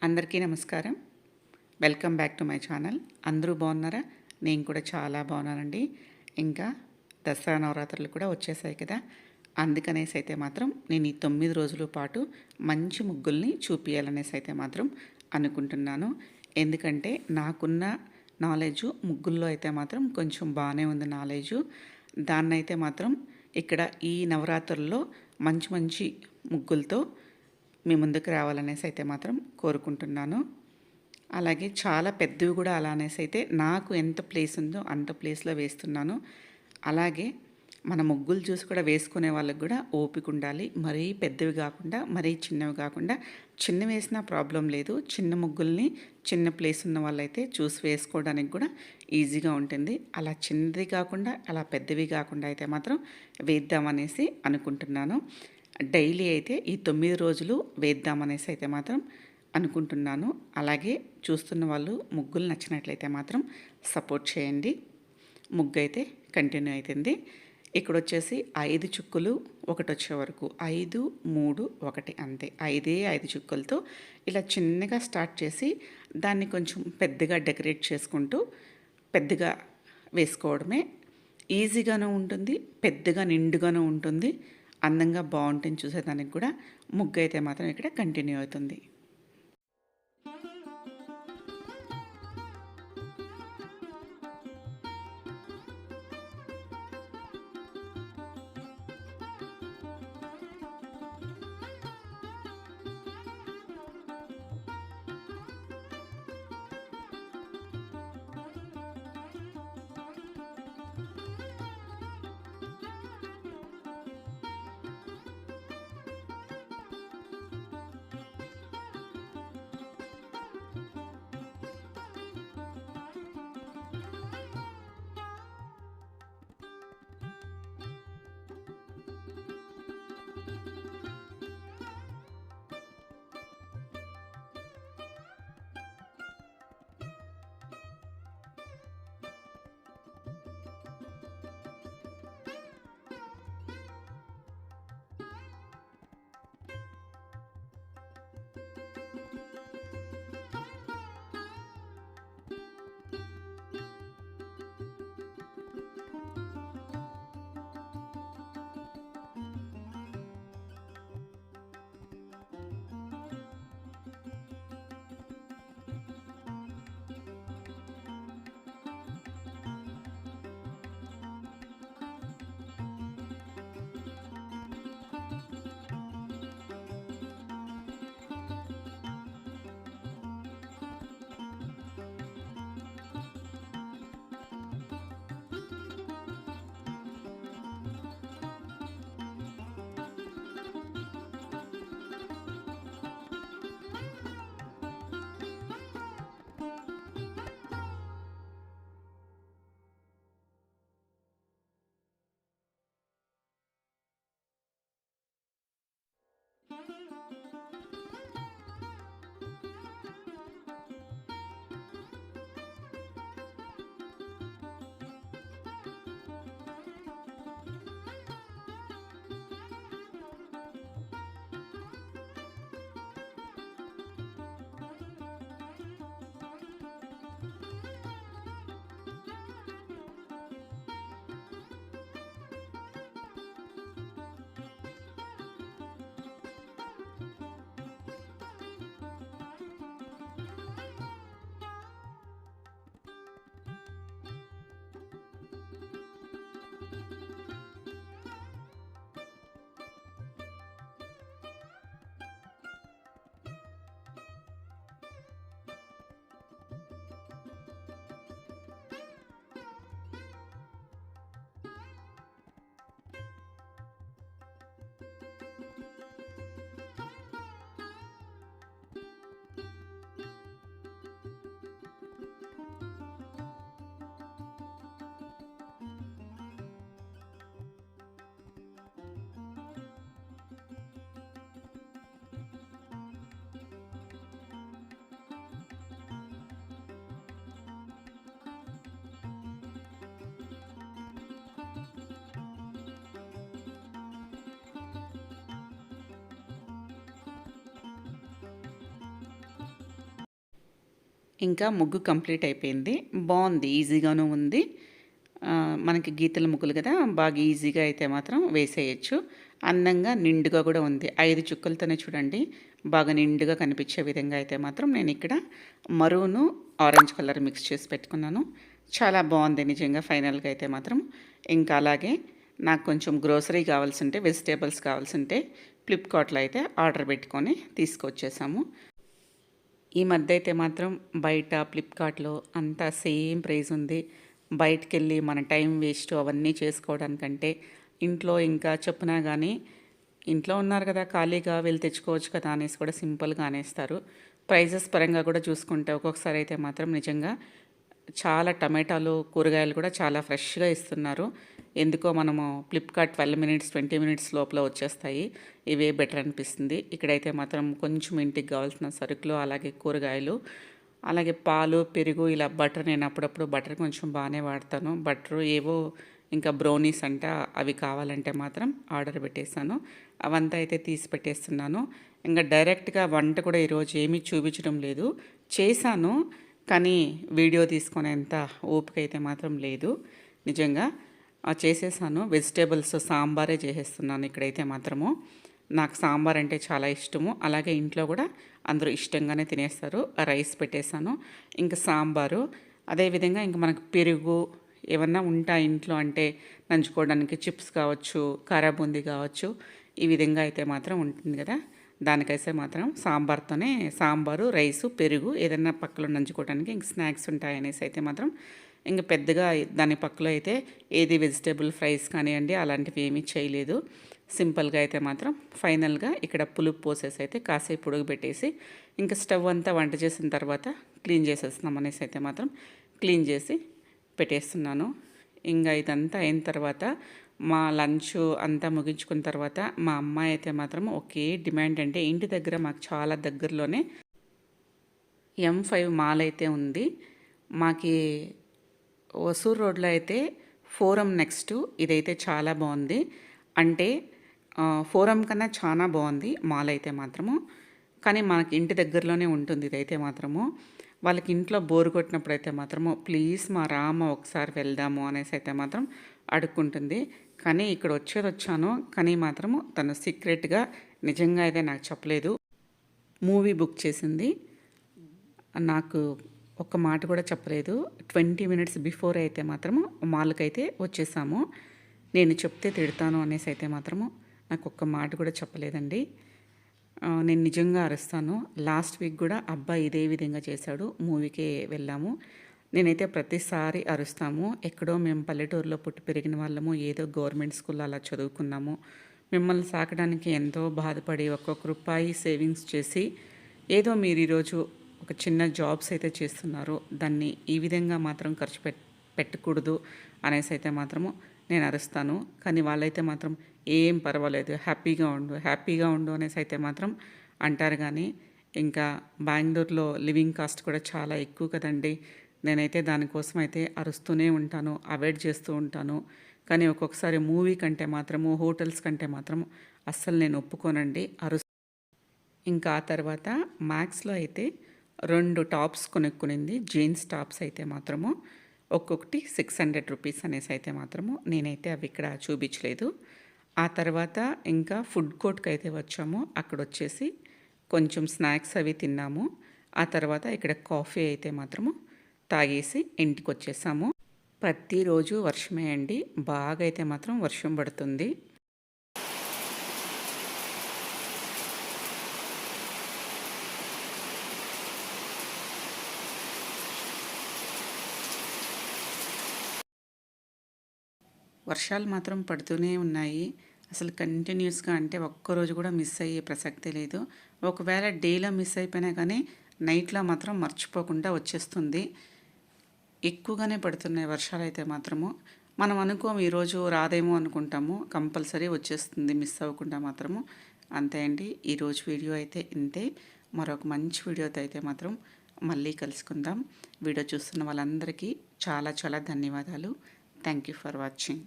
అందరికీ నమస్కారం. Welcome back to my channel. అందరూ బాగున్నారా? నేను కూడా చాలా బాగున్నానండి. ఇంకా దసరా నవరాత్రులు కూడా వచ్చేసాయి కదా! అందుకనేసి అయితే మాత్రం నేను ఈ 9 రోజుల పాటు మంచి ముగ్గుల్ని చూపియాలనేసి అయితే మాత్రం అనుకుంటున్నాను. ఎందుకంటే నాకున్న నాలెడ్జు ముగ్గుల్లో అయితే మాత్రం కొంచెం బాగానే ఉంది నాలెడ్జు. దాన్నైతే మాత్రం ఇక్కడ ఈ నవరాత్రుల్లో మంచి మంచి ముగ్గులతో మీ ముందుకు రావాలనేసి అయితే మాత్రం కోరుకుంటున్నాను. అలాగే చాలా పెద్దవి కూడా అలా అనేసి అయితే నాకు ఎంత ప్లేస్ ఉందో అంత ప్లేస్లో వేస్తున్నాను. అలాగే మన ముగ్గులు చూసి కూడా వేసుకునే వాళ్ళకి కూడా ఓపిక ఉండాలి. మరీ పెద్దవి కాకుండా మరీ చిన్నవి కాకుండా, చిన్న వేసినా ప్రాబ్లం లేదు. చిన్న ముగ్గుల్ని చిన్న ప్లేస్ ఉన్న వాళ్ళైతే చూసి వేసుకోవడానికి కూడా ఈజీగా ఉంటుంది. అలా చిన్నది కాకుండా అలా పెద్దవి కాకుండా అయితే మాత్రం వేద్దామనేసి అనుకుంటున్నాను. డైలీ అయితే ఈ 9 రోజులు వేద్దామనేసి అయితే మాత్రం అనుకుంటున్నాను. అలాగే చూస్తున్న వాళ్ళు ముగ్గులు నచ్చినట్లయితే మాత్రం సపోర్ట్ చేయండి. ముగ్గు అయితే కంటిన్యూ అవుతుంది. ఇక్కడ వచ్చేసి 5 చుక్కలు ఒకటి వచ్చే వరకు 5, 3, 1 అంతే. 5 చుక్కలతో ఇలా చిన్నగా స్టార్ట్ చేసి దాన్ని కొంచెం పెద్దగా డెకరేట్ చేసుకుంటూ పెద్దగా వేసుకోవడమే. ఈజీగాను ఉంటుంది, పెద్దగా నిండుగాను ఉంటుంది, అందంగా బాగుంటుంది. చూసేదానికి కూడా ముగ్గు అయితే మాత్రం ఇక్కడ కంటిన్యూ అవుతుంది. ఇంకా ముగ్గు కంప్లీట్ అయిపోయింది. బాగుంది, ఈజీగాను ఉంది. మనకి గీతల ముగ్గులు కదా, బాగా ఈజీగా అయితే మాత్రం వేసేయచ్చు. అందంగా నిండుగా కూడా ఉంది. 5 చుక్కలతోనే చూడండి బాగా నిండుగా కనిపించే విధంగా అయితే మాత్రం నేను ఇక్కడ మరూను ఆరెంజ్ కలర్ మిక్స్ చేసి పెట్టుకున్నాను. చాలా బాగుంది నిజంగా ఫైనల్గా అయితే మాత్రం. ఇంకా అలాగే నాకు కొంచెం గ్రోసరీ కావాల్సి ఉంటే, వెజిటేబుల్స్ కావాల్సి ఉంటే ఫ్లిప్కార్ట్లో అయితే ఆర్డర్ పెట్టుకొని తీసుకొచ్చేసాము. ఈ మధ్య అయితే మాత్రం బయట ఫ్లిప్కార్ట్లో అంతా సేమ్ ప్రైస్ ఉంది. బయటికెళ్ళి మన టైం వేస్ట్ అవన్నీ చేసుకోవడానికంటే ఇంట్లో ఇంకా చెప్పినా కానీ ఇంట్లో ఉన్నారు కదా ఖాళీగా వెళ్ళి తెచ్చుకోవచ్చు కదా అనేసి కూడా సింపుల్గా అనేస్తారు. ప్రైజెస్ పరంగా కూడా చూసుకుంటే ఒక్కొక్కసారి అయితే మాత్రం నిజంగా చాలా టమాటాలు కూరగాయలు కూడా చాలా ఫ్రెష్గా ఇస్తున్నారు. ఎందుకో మనము ఫ్లిప్కార్ట్ 12 మినిట్స్ 20 మినిట్స్ లోపల వచ్చేస్తాయి. ఇవే బెటర్ అనిపిస్తుంది. ఇక్కడైతే మాత్రం కొంచెం ఇంటికి కావాల్సిన సరుకులు, అలాగే కూరగాయలు, అలాగే పాలు, పెరుగు, ఇలా బటర్, నేను అప్పుడప్పుడు బటర్ కొంచెం బాగానే వాడతాను. బటరు ఏవో ఇంకా బ్రౌనీస్ అంట అవి కావాలంటే మాత్రం ఆర్డర్ పెట్టేశాను. అవంతా అయితే తీసి పెట్టేస్తున్నాను. ఇంకా డైరెక్ట్గా వంట కూడా ఈరోజు ఏమీ చూపించడం లేదు. చేశాను కానీ వీడియో తీసుకునేంత ఓపిక అయితే మాత్రం లేదు. నిజంగా చేసేసాను. వెజిటేబుల్స్ సాంబారే చేసేస్తున్నాను ఇక్కడైతే మాత్రము. నాకు సాంబార్ అంటే చాలా ఇష్టము. అలాగే ఇంట్లో కూడా అందరూ ఇష్టంగానే తినేస్తారు. రైస్ పెట్టేశాను, ఇంకా సాంబారు, అదేవిధంగా ఇంకా మనకు పెరుగు ఏమన్నా ఉంటాయి ఇంట్లో అంటే నంచుకోవడానికి, చిప్స్ కావచ్చు, కారా బూందీ కావచ్చు, ఈ విధంగా అయితే మాత్రం ఉంటుంది కదా. దానికైతే మాత్రం సాంబార్తోనే సాంబారు, రైసు, పెరుగు ఏదైనా పక్కలో నంచుకోవడానికి ఇంక స్నాక్స్ ఉంటాయనేసి అయితే మాత్రం ఇంక పెద్దగా దాని పక్కలో అయితే ఏది వెజిటేబుల్ ఫ్రైస్ కానివ్వండి అలాంటివి ఏమీ చేయలేదు. సింపుల్గా అయితే మాత్రం ఫైనల్గా ఇక్కడ పులుపు పోసేసి అయితే కాసేపు ఉడకబెట్టేసి ఇంకా స్టవ్ అంతా వంట చేసిన తర్వాత క్లీన్ చేసేస్తున్నాం అనేసి అయితే మాత్రం క్లీన్ చేసి పెట్టేస్తున్నాను. ఇంకా ఇదంతా అయిన తర్వాత మా లంచ్ అంతా ముగించుకున్న తర్వాత మా అమ్మాయి అయితే మాత్రం ఒకే డిమాండ్, అంటే ఇంటి దగ్గర మాకు చాలా దగ్గరలోనే M5 మాల్ అయితే ఉంది. మాకి ఒసూర్ రోడ్లో అయితే ఫోరం నెక్స్ట్ ఇదైతే చాలా బాగుంది. అంటే ఫోరం కన్నా చాలా బాగుంది మాల్ అయితే మాత్రము. కానీ మనకి ఇంటి దగ్గరలోనే ఉంటుంది ఇదైతే మాత్రము. వాళ్ళకి ఇంట్లో బోర్ కొట్టినప్పుడు అయితే మాత్రము ప్లీజ్ మా రామ ఒకసారి వెళ్దాము అనేసి అయితే మాత్రం అడుక్కుంటుంది. కానీ ఇక్కడ వచ్చాను కానీ మాత్రము తను సీక్రెట్గా నిజంగా అయితే నాకు చెప్పలేదు. మూవీ బుక్ చేసింది, నాకు ఒక్క మాట కూడా చెప్పలేదు. 20 మినిట్స్ బిఫోర్ అయితే మాత్రము మాల్కి అయితే వచ్చేసాము. నేను చెప్తే తిడతాను అనేసి అయితే మాత్రము నాకు ఒక్క మాట కూడా చెప్పలేదండి. నేను నిజంగా అరుస్తాను. లాస్ట్ వీక్ కూడా అబ్బాయి ఇదే విధంగా చేశాడు. మూవీకి వెళ్ళాము. నేనైతే ప్రతిసారి అరుస్తాము. ఎక్కడో మేము పల్లెటూరులో పుట్టి పెరిగిన వాళ్ళము, ఏదో గవర్నమెంట్ స్కూల్లో అలా చదువుకున్నాము. మిమ్మల్ని సాకడానికి ఎంతో బాధపడి ఒక్కొక్క రూపాయి సేవింగ్స్ చేసి ఏదో మీరు ఈరోజు ఒక చిన్న జాబ్స్ అయితే చేస్తున్నారు, దాన్ని ఈ విధంగా మాత్రం ఖర్చు పెట్టకూడదు అనేసి అయితే మాత్రము నేను అరుస్తాను. కానీ వాళ్ళైతే మాత్రం ఏం పర్వాలేదు, హ్యాపీగా ఉండు అనేసి అయితే మాత్రం అంటారు. కానీ ఇంకా బెంగళూరులో లివింగ్ కాస్ట్ కూడా చాలా ఎక్కువ కదండి. నేనైతే దానికోసం అయితే అరుస్తూనే ఉంటాను, అవాయిడ్ చేస్తూ ఉంటాను. కానీ ఒక్కొక్కసారి మూవీ కంటే మాత్రము, హోటల్స్ కంటే మాత్రం అస్సలు నేను ఒప్పుకోనండి, ఇంకా ఆ తర్వాత మ్యాక్స్లో అయితే 2 టాప్స్ కొనుక్కునింది, జీన్స్ టాప్స్ అయితే మాత్రము ఒక్కొక్కటి 600 రూపీస్ అనేసి అయితే మాత్రము నేనైతే అవి ఇక్కడ చూపించలేదు. ఆ తర్వాత ఇంకా ఫుడ్ కోర్ట్కి అయితే వచ్చాము. అక్కడ వచ్చేసి కొంచెం స్నాక్స్ అవి తిన్నాము. ఆ తర్వాత ఇక్కడ కాఫీ అయితే మాత్రము తాగేసి ఇంటికి వచ్చేసాము. ప్రతిరోజు వర్షమే అండి, బాగా అయితే మాత్రం వర్షం పడుతుంది. వర్షాలు మాత్రం పడుతూనే ఉన్నాయి. అసలు కంటిన్యూస్గా, అంటే ఒక్కరోజు కూడా మిస్ అయ్యే ప్రసక్తే లేదు. ఒకవేళ డేలో మిస్ అయిపోయినా కానీ నైట్లో మాత్రం మర్చిపోకుండా వచ్చేస్తుంది. ఎక్కువగానే పడుతున్నాయి వర్షాలు అయితే మాత్రము. మనం అనుకోము ఈరోజు రాదేమో అనుకుంటాము, కంపల్సరీ వచ్చేస్తుంది మిస్ అవ్వకుండా మాత్రము. అంతే అండి, ఈరోజు వీడియో అయితే ఇంతే. మరొక మంచి వీడియోతో అయితే మాత్రం మళ్ళీ కలుసుకుందాం. వీడియో చూస్తున్న వాళ్ళందరికీ చాలా చాలా ధన్యవాదాలు. Thank you for watching.